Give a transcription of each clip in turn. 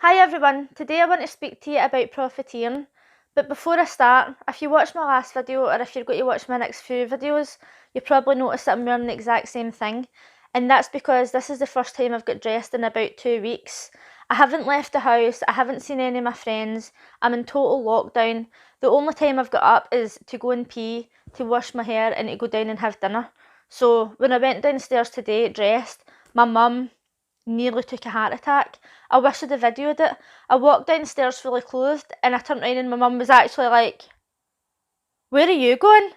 Hi everyone, today I want to speak to you about profiteering. But before I start, if you watched my last video or if you're going to watch my next few videos, you probably noticed that I'm wearing the exact same thing. And that's because this is the first time I've got dressed in about 2 weeks. I haven't left the house, I haven't seen any of my friends, I'm in total lockdown. The only time I've got up is to go and pee, to wash my hair and to go down and have dinner. So when I went downstairs today dressed, my mum nearly took a heart attack. I wish I'd have videoed it. I walked downstairs fully clothed and I turned around and my mum was actually like, "Where are you going?"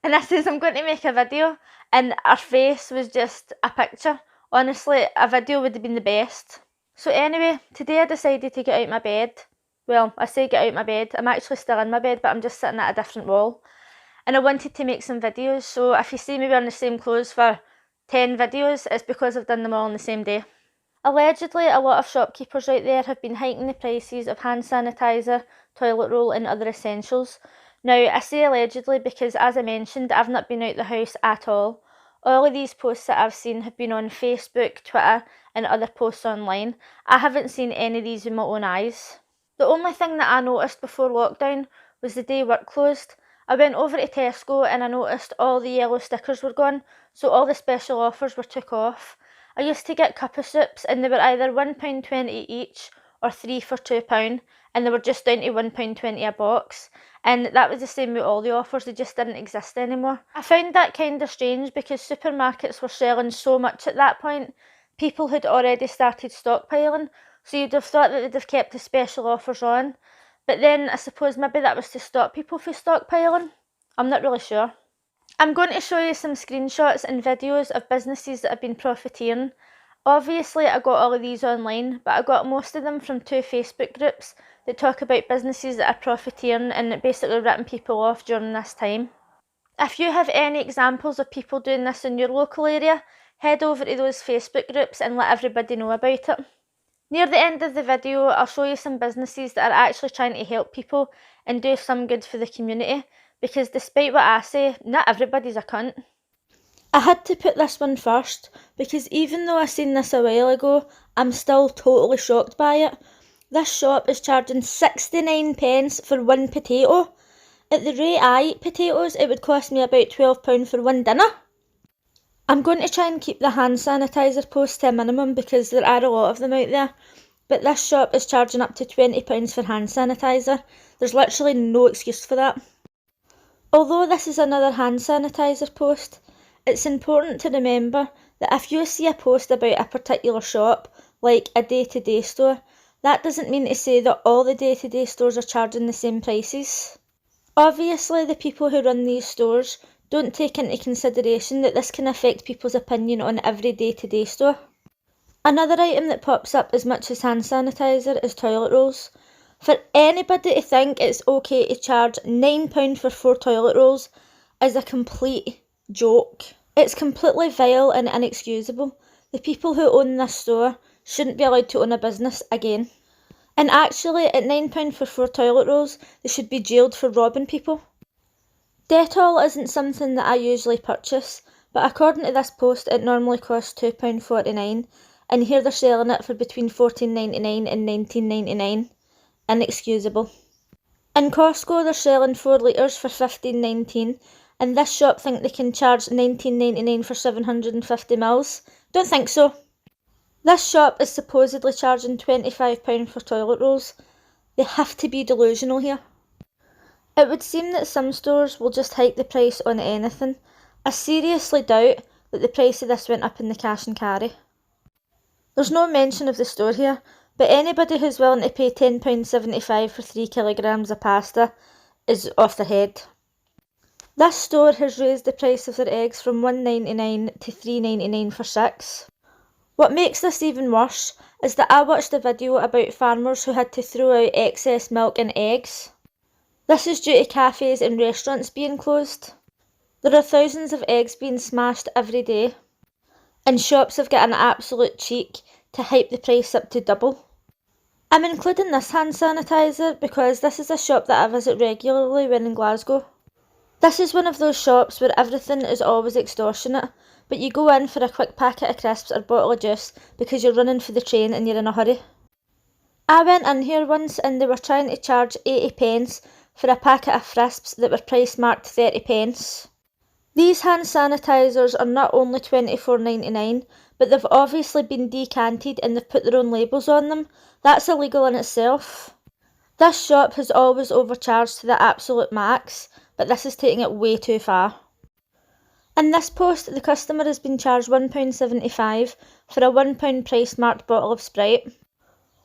And I says, "I'm going to make a video." And her face was just a picture. Honestly, a video would have been the best. So anyway, today I decided to get out my bed. Well, I say get out my bed. I'm actually still in my bed, but I'm just sitting at a different wall. And I wanted to make some videos. So if you see me wearing the same clothes for 10 videos, it's because I've done them all on the same day. Allegedly, a lot of shopkeepers out there have been hiking the prices of hand sanitiser, toilet roll and other essentials. Now, I say allegedly because, as I mentioned, I've not been out the house at all. All of these posts that I've seen have been on Facebook, Twitter and other posts online. I haven't seen any of these with my own eyes. The only thing that I noticed before lockdown was the day work closed. I went over to Tesco and I noticed all the yellow stickers were gone, so all the special offers were took off. I used to get cup of soups and they were either £1.20 each or 3 for £2, and they were just down to £1.20 a box. And that was the same with all the offers, they just didn't exist anymore. I found that kind of strange because supermarkets were selling so much at that point. People had already started stockpiling, so you'd have thought that they'd have kept the special offers on. But then I suppose maybe that was to stop people from stockpiling. I'm not really sure. I'm going to show you some screenshots and videos of businesses that have been profiteering. Obviously I got all of these online, but I got most of them from 2 Facebook groups that talk about businesses that are profiteering and basically ripping people off during this time. If you have any examples of people doing this in your local area, head over to those Facebook groups and let everybody know about it. Near the end of the video, I'll show you some businesses that are actually trying to help people and do some good for the community, because despite what I say, not everybody's a cunt. I had to put this one first, because even though I seen this a while ago, I'm still totally shocked by it. This shop is charging 69 pence for one potato. At the rate I eat potatoes, it would cost me about £12 for one dinner. I'm going to try and keep the hand sanitiser posts to a minimum because there are a lot of them out there, but this shop is charging up to £20 for hand sanitiser. There's literally no excuse for that. Although this is another hand sanitiser post, it's important to remember that if you see a post about a particular shop, like a day-to-day store, that doesn't mean to say that all the day-to-day stores are charging the same prices. Obviously, the people who run these stores don't take into consideration that this can affect people's opinion on every day-to-day store. Another item that pops up as much as hand sanitiser is toilet rolls. For anybody to think it's okay to charge £9 for 4 toilet rolls is a complete joke. It's completely vile and inexcusable. The people who own this store shouldn't be allowed to own a business again. And actually, at £9 for 4 toilet rolls, they should be jailed for robbing people. Dettol isn't something that I usually purchase, but according to this post it normally costs £2.49, and here they're selling it for between $14.99 and $19.99. Inexcusable. In Costco they're selling 4 litres for $15.19, and this shop think they can charge $19.99 for 750ml. Don't think so. This shop is supposedly charging £25 for toilet rolls. They have to be delusional here. It would seem that some stores will just hike the price on anything. I seriously doubt that the price of this went up in the cash and carry. There's no mention of the store here, but anybody who's willing to pay £10.75 for 3 kilograms of pasta is off their head. This store has raised the price of their eggs from £1.99 to £3.99 for 6. What makes this even worse is that I watched a video about farmers who had to throw out excess milk and eggs. This is due to cafes and restaurants being closed. There are thousands of eggs being smashed every day, and shops have got an absolute cheek to hype the price up to double. I'm including this hand sanitiser because this is a shop that I visit regularly when in Glasgow. This is one of those shops where everything is always extortionate, but you go in for a quick packet of crisps or bottle of juice because you're running for the train and you're in a hurry. I went in here once and they were trying to charge 80 pence for a packet of crisps that were price marked 30 pence. These hand sanitisers are not only £24.99, but they've obviously been decanted and they've put their own labels on them. That's illegal in itself. This shop has always overcharged to the absolute max, but this is taking it way too far. In this post, the customer has been charged £1.75 for a £1 price marked bottle of Sprite.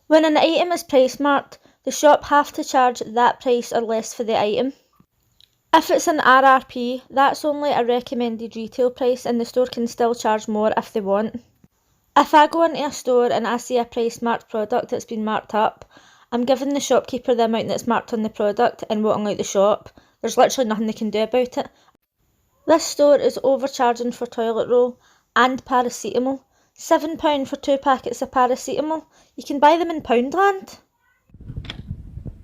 When an item is price marked, the shop have to charge that price or less for the item. If it's an RRP, that's only a recommended retail price and the store can still charge more if they want. If I go into a store and I see a price marked product that's been marked up, I'm giving the shopkeeper the amount that's marked on the product and walking out the shop. There's literally nothing they can do about it. This store is overcharging for toilet roll and paracetamol. £7 for 2 packets of paracetamol. You can buy them in Poundland.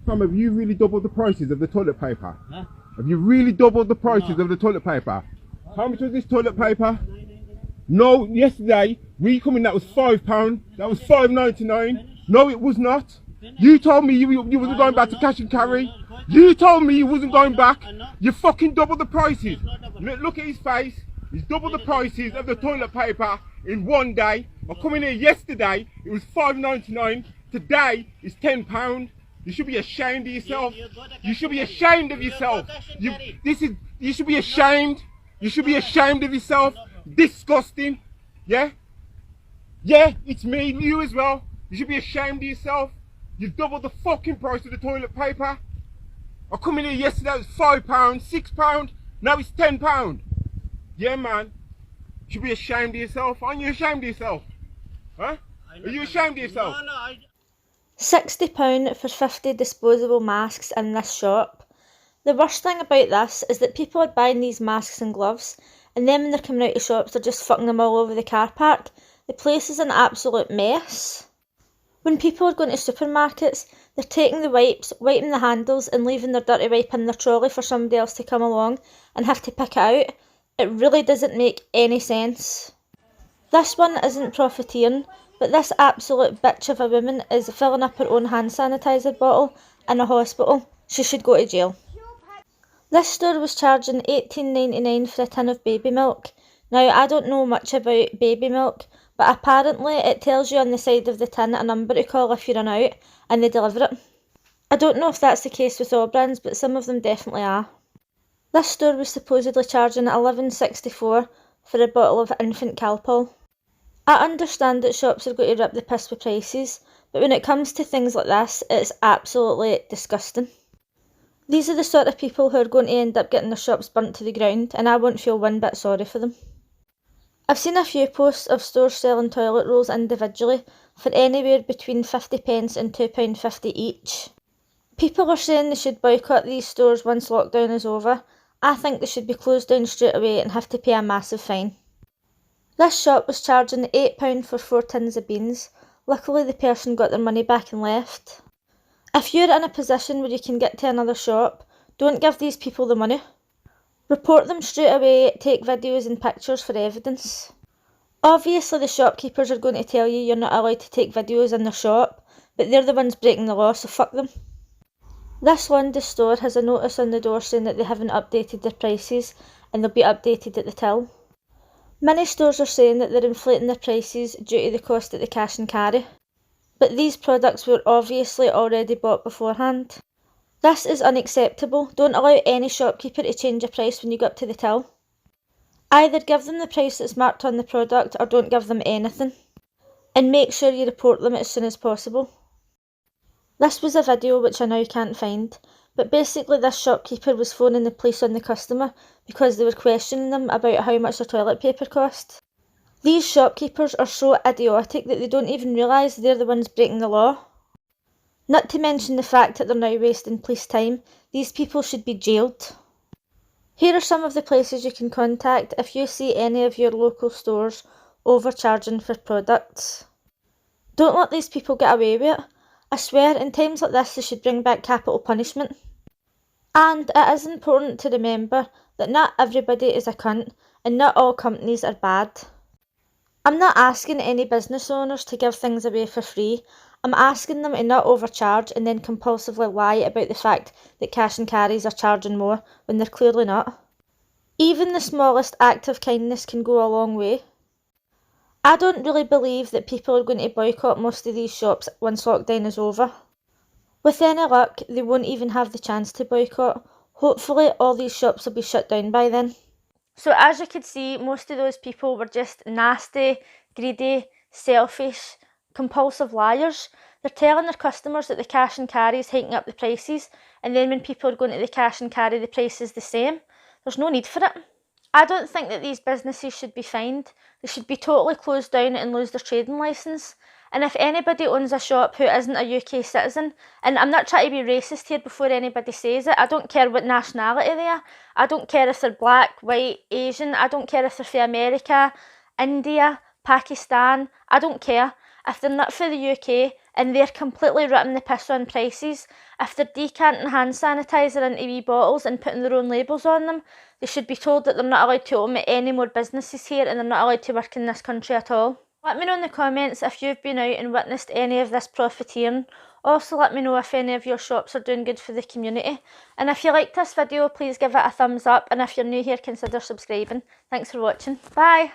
Tom, have you really doubled the prices of the toilet paper? Huh? Have you really doubled the prices of the toilet paper? How much was this toilet paper? No, yesterday, we come in, that was £5. That was £5.99. No, it was not. You told me you wasn't going back to cash and carry. You told me you wasn't going back. You fucking doubled the prices. Look at his face. He's doubled the prices of the toilet paper in one day. I come in here yesterday, it was £5.99. Today, it's £10. You should be ashamed of yourself. You should be ashamed of yourself. You should be ashamed. You should be ashamed of yourself. Disgusting. Yeah? Yeah, it's me, you as well. You should be ashamed of yourself. You've doubled the fucking price of the toilet paper. I come in here yesterday, it was £5, £6. Now it's £10. Yeah, man. You should be ashamed of yourself. Aren't you ashamed of yourself? Huh? Are you ashamed of yourself? No. £60 for 50 disposable masks in this shop. The worst thing about this is that people are buying these masks and gloves, and then when they're coming out of shops, they're just fucking them all over the car park. The place is an absolute mess. When people are going to supermarkets, they're taking the wipes, wiping the handles, and leaving their dirty wipe in their trolley for somebody else to come along and have to pick it out. It really doesn't make any sense. This one isn't profiteering, but this absolute bitch of a woman is filling up her own hand sanitizer bottle in a hospital. She should go to jail. This store was charging £18.99 for a tin of baby milk. Now, I don't know much about baby milk, but apparently it tells you on the side of the tin a number to call if you run out, and they deliver it. I don't know if that's the case with all brands, but some of them definitely are. This store was supposedly charging £11.64 for a bottle of infant Calpol. I understand that shops are going to rip the piss with prices, but when it comes to things like this, it's absolutely disgusting. These are the sort of people who are going to end up getting their shops burnt to the ground, and I won't feel one bit sorry for them. I've seen a few posts of stores selling toilet rolls individually for anywhere between 50p and £2.50 each. People are saying they should boycott these stores once lockdown is over. I think they should be closed down straight away and have to pay a massive fine. This shop was charging £8 for 4 tins of beans. Luckily the person got their money back and left. If you're in a position where you can get to another shop, don't give these people the money. Report them straight away, take videos and pictures for evidence. Obviously the shopkeepers are going to tell you you're not allowed to take videos in their shop, but they're the ones breaking the law, so fuck them. This London store has a notice on the door saying that they haven't updated their prices and they'll be updated at the till. Many stores are saying that they're inflating their prices due to the cost at the cash and carry, but these products were obviously already bought beforehand. This is unacceptable. Don't allow any shopkeeper to change a price when you go up to the till. Either give them the price that's marked on the product or don't give them anything. And make sure you report them as soon as possible. This was a video which I now can't find, but basically this shopkeeper was phoning the police on the customer because they were questioning them about how much their toilet paper cost. These shopkeepers are so idiotic that they don't even realise they're the ones breaking the law. Not to mention the fact that they're now wasting police time, these people should be jailed. Here are some of the places you can contact if you see any of your local stores overcharging for products. Don't let these people get away with it. I swear, in times like this, they should bring back capital punishment. And it is important to remember that not everybody is a cunt, and not all companies are bad. I'm not asking any business owners to give things away for free. I'm asking them to not overcharge and then compulsively lie about the fact that cash and carries are charging more when they're clearly not. Even the smallest act of kindness can go a long way. I don't really believe that people are going to boycott most of these shops once lockdown is over. With any luck, they won't even have the chance to boycott. Hopefully all these shops will be shut down by then. So as you could see, most of those people were just nasty, greedy, selfish, compulsive liars. They're telling their customers that the cash and carry is hiking up the prices, and then when people are going to the cash and carry, the price is the same. There's no need for it. I don't think that these businesses should be fined. They should be totally closed down and lose their trading licence. And if anybody owns a shop who isn't a UK citizen, and I'm not trying to be racist here before anybody says it, I don't care what nationality they are. I don't care if they're black, white, Asian. I don't care if they're from America, India, Pakistan. I don't care. If they're not for the UK and they're completely ripping the piss on prices, if they're decanting hand sanitizer into wee bottles and putting their own labels on them, they should be told that they're not allowed to own any more businesses here and they're not allowed to work in this country at all. Let me know in the comments if you've been out and witnessed any of this profiteering. Also let me know if any of your shops are doing good for the community. And if you liked this video, please give it a thumbs up, and if you're new here, consider subscribing. Thanks for watching. Bye!